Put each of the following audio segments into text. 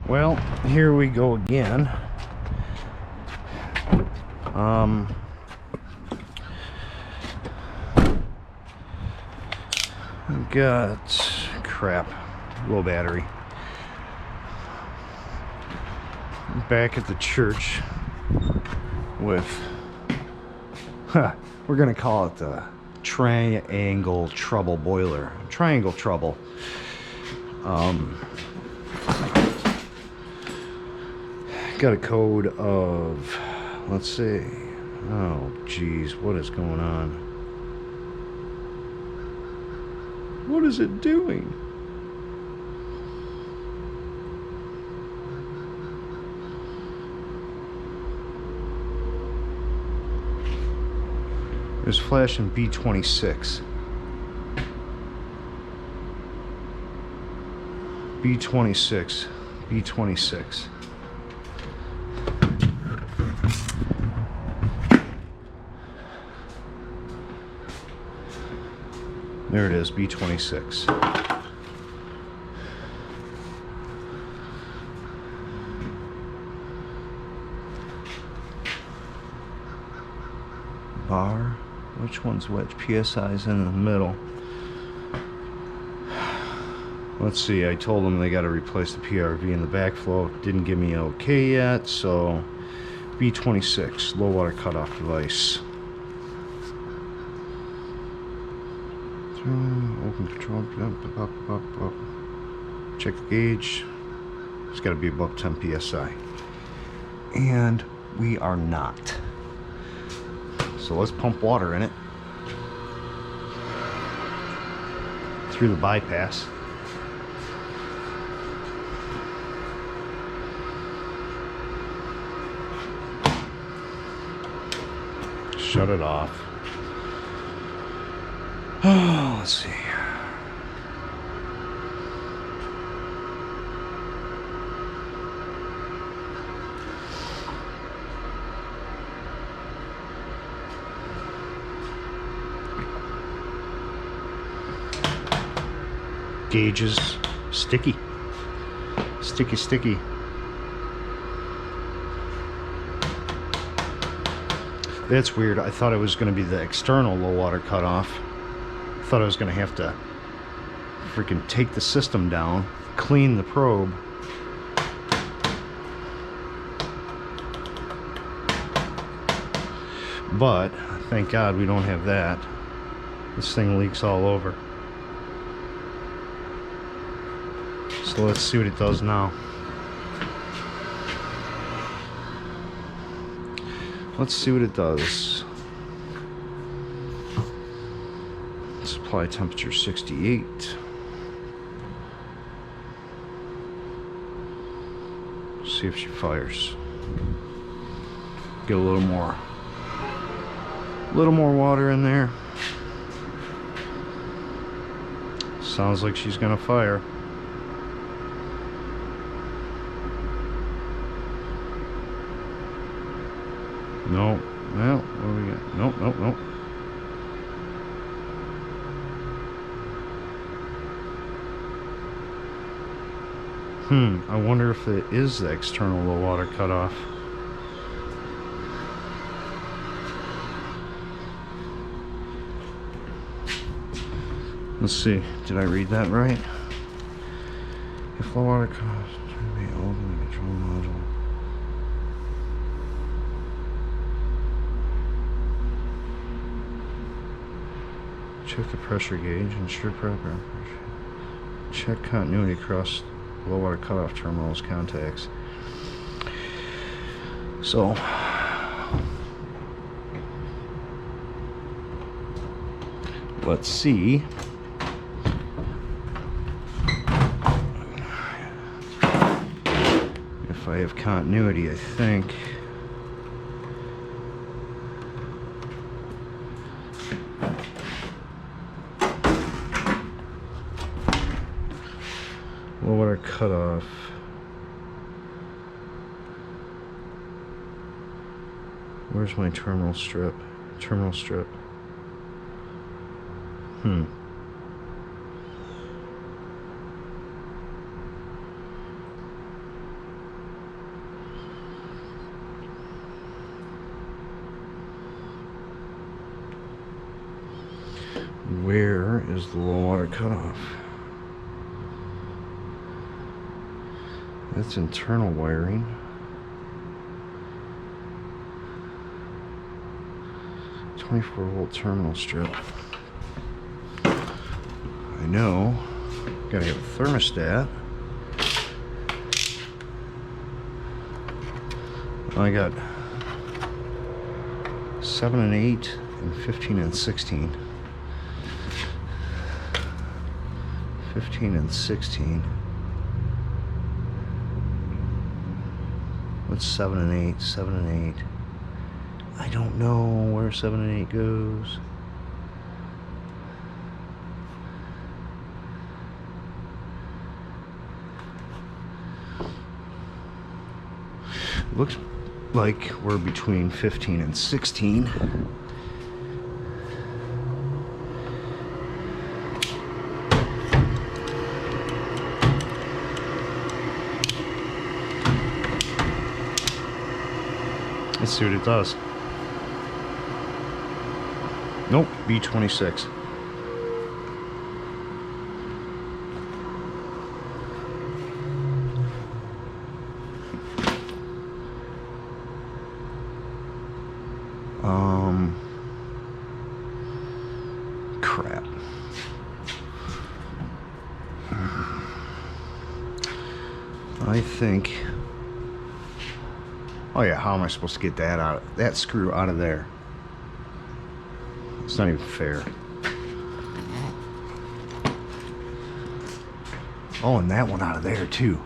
Well, here we go again. I've got crap, low battery. Back at the church with, we're gonna call it the triangle trouble boiler. Triangle trouble. Got a code of, let's see. Oh, geez, what is going on? What is it doing? There's flashing B26. B26. B26. There it is, B26. Bar. Which one's which? PSI's in the middle. Let's see, I told them they got to replace the PRV in the backflow. Didn't give me okay yet, so B26, low water cutoff device. Open control. Check the gauge. It's got to be above 10 psi. And we are not. So let's pump water in it through the bypass. Shut it off. Oh, let's see. Gauges sticky. Sticky. That's weird. I thought it was going to be the external low water cutoff. I thought I was going to have to freaking take the system down, clean the probe. But thank God we don't have that. This thing leaks all over. So let's see what it does now. Let's see what it does. Supply temperature 68. See if she fires. Get a little more water in there. Sounds like she's gonna fire. No. Well, what do we got? Nope. I wonder if it is the external low water cutoff. Let's see. Did I read that right? If low water cutoff should be open the control module. Check the pressure gauge, ensure proper pressure. Check continuity across low water cutoff terminals contacts. So let's see if I have continuity. I think low water cutoff. Where's my terminal strip? Terminal strip. There's the low water cutoff. That's internal wiring. .24-volt terminal strip. I know. Gotta have a thermostat. I got 7 and 8 and 15 and 16. 15 and 16. What's 7 and 8? 7 and 8. I don't know where 7 and 8 goes. Looks like we're between 15 and 16. Let's see what it does. Nope, B26. Crap. I think. Oh yeah, how am I supposed to get that screw out of there? It's not even fair. Oh, and that one out of there too.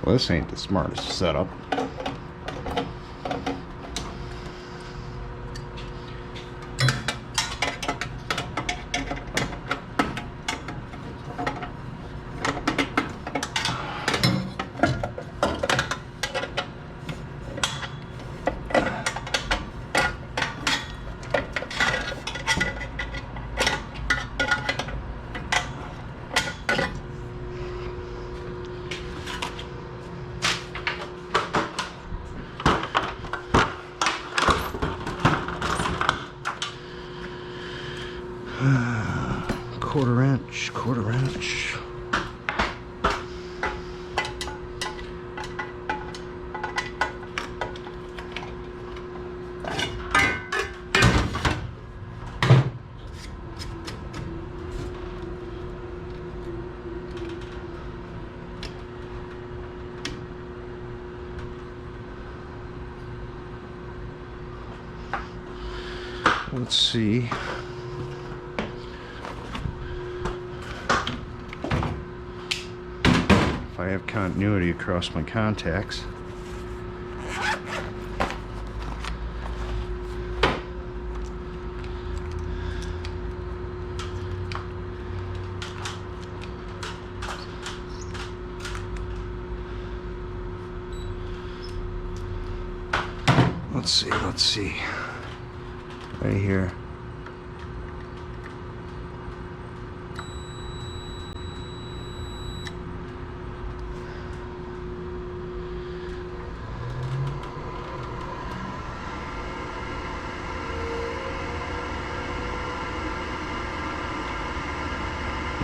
Well, this ain't the smartest setup. Quarter inch. Let's see. I have continuity across my contacts. Let's see. Right here.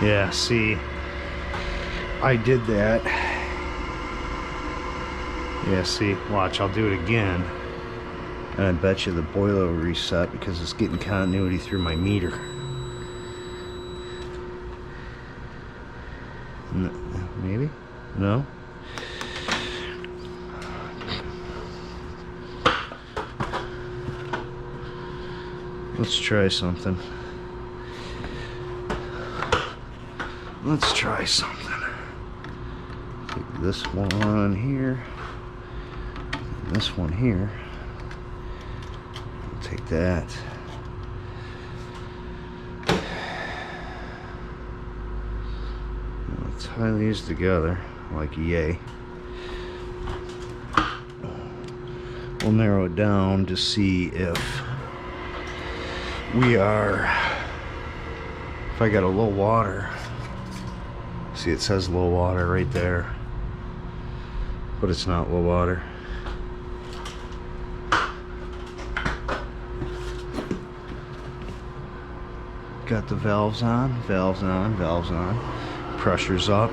Yeah, see, I did that. Yeah, see, watch, I'll do it again. And I bet you the boiler will reset because it's getting continuity through my meter. Maybe? No? Let's try something. Let's try something. Take this one here. And this one here. I'll take that. I'll tie these together like yay. We'll narrow it down to see if we are, if I got a low water. See, it says low water right there. but it's not low water. Got the valves on, valves on, valves on. Pressure's up.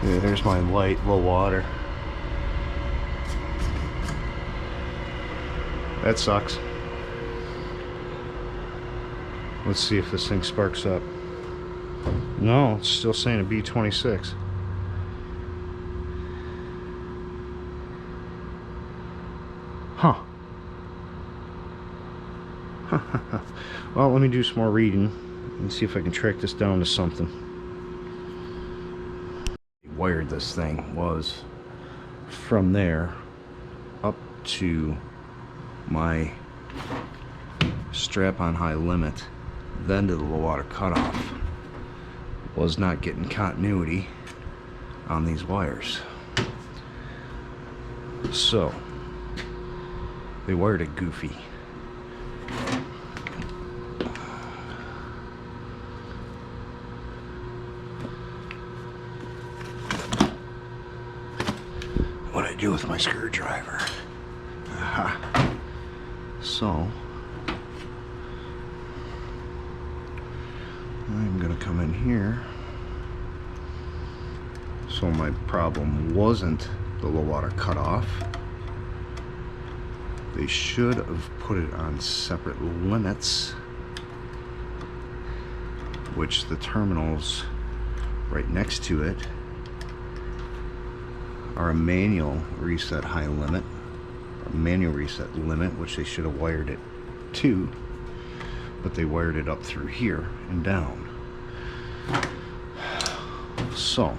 Yeah, there's my light, low water. That sucks. Let's see if this thing sparks up. No, it's still saying a B26. Huh. Well, let me do some more reading and see if I can track this down to something. Wired this thing was from there up to my strap on high limit, then to the low water cutoff. Was not getting continuity on these wires, so they wired it goofy. What I do with my screwdriver. Aha. So I'm gonna come in here. So my problem wasn't the low water cutoff. They should have put it on separate limits, which the terminals right next to it are a manual reset high limit, a manual reset limit, which they should have wired it to, but they wired it up through here and down. So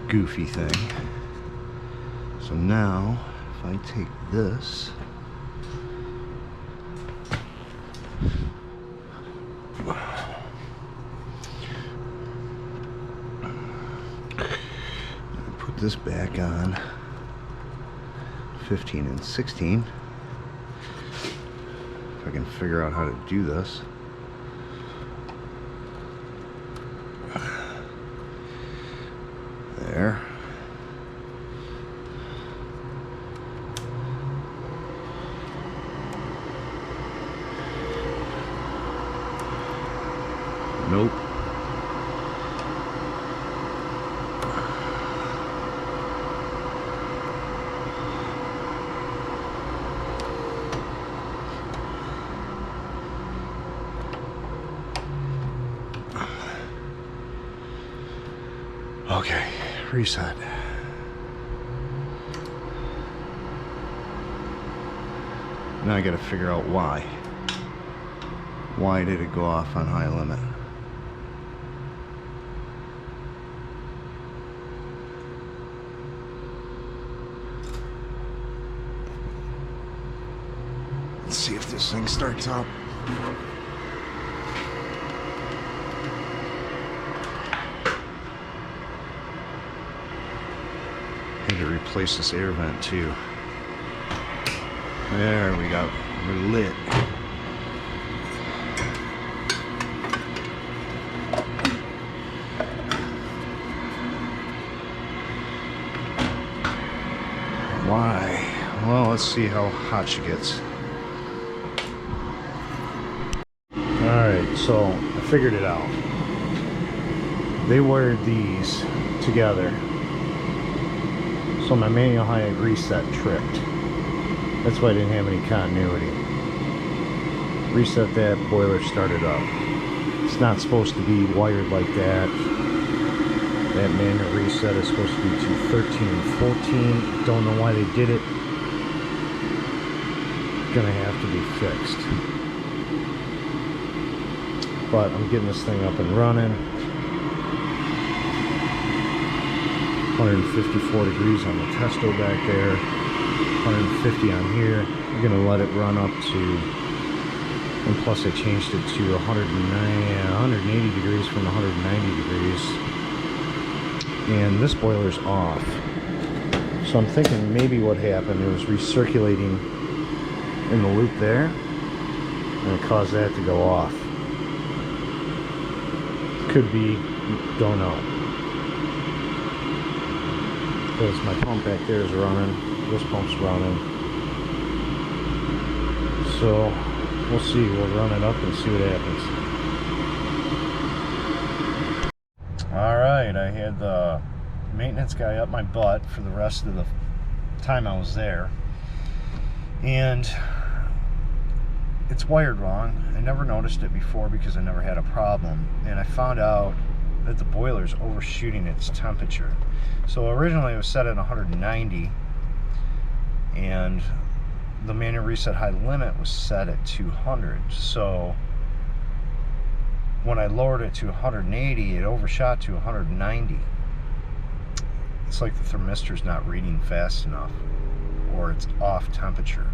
goofy thing. So now if I take this, put this back on 15 and 16, if I can figure out how to do this. There. Nope. Okay, reset. Now I gotta figure out why. Why did it go off on high limit? Let's see if this thing starts up. Need to replace this air vent too. There we go. We're lit. Why? Well, let's see how hot she gets. Alright, so I figured it out. They wired these together, so my manual high reset tripped. That's why I didn't have any continuity. Reset that, boiler started up. It's not supposed to be wired like that. That manual reset is supposed to be to 13 and 14. Don't know why they did it. Gonna have to be fixed. But I'm getting this thing up and running. 154 degrees on the testo back there. 150 on here. I'm gonna let it run up to, and plus I changed it to 180 degrees from 190 degrees. And this boiler's off. So I'm thinking maybe what happened, it was recirculating in the loop there. and it caused that to go off. Could be, don't know. Because my pump back there is running, this pump's running. So we'll see, we'll run it up and see what happens. Alright, I had the maintenance guy up my butt for the rest of the time I was there. And it's wired wrong. I never noticed it before because I never had a problem. And I found out that the boiler's overshooting its temperature. So originally it was set at 190, and the manual reset high limit was set at 200. So when I lowered it to 180, it overshot to 190. It's like the thermistor's not reading fast enough, or it's off temperature.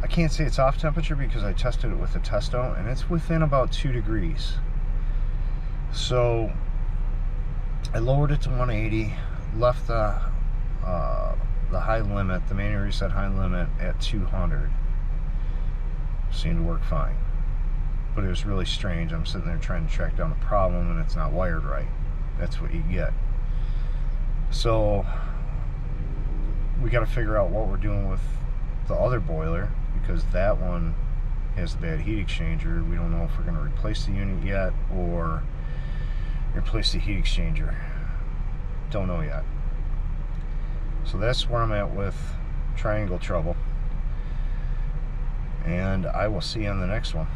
I can't say it's off temperature because I tested it with a testo, and it's within about 2 degrees. So I lowered it to 180, left the high limit, the manual reset high limit, at 200. Seemed to work fine. But it was really strange. I'm sitting there trying to track down the problem, and it's not wired right. That's what you get. So we got to figure out what we're doing with the other boiler, because that one has the bad heat exchanger. We don't know if we're going to replace the unit yet or replace the heat exchanger. Don't know yet. So that's where I'm at with triangle trouble, and I will see you on the next one.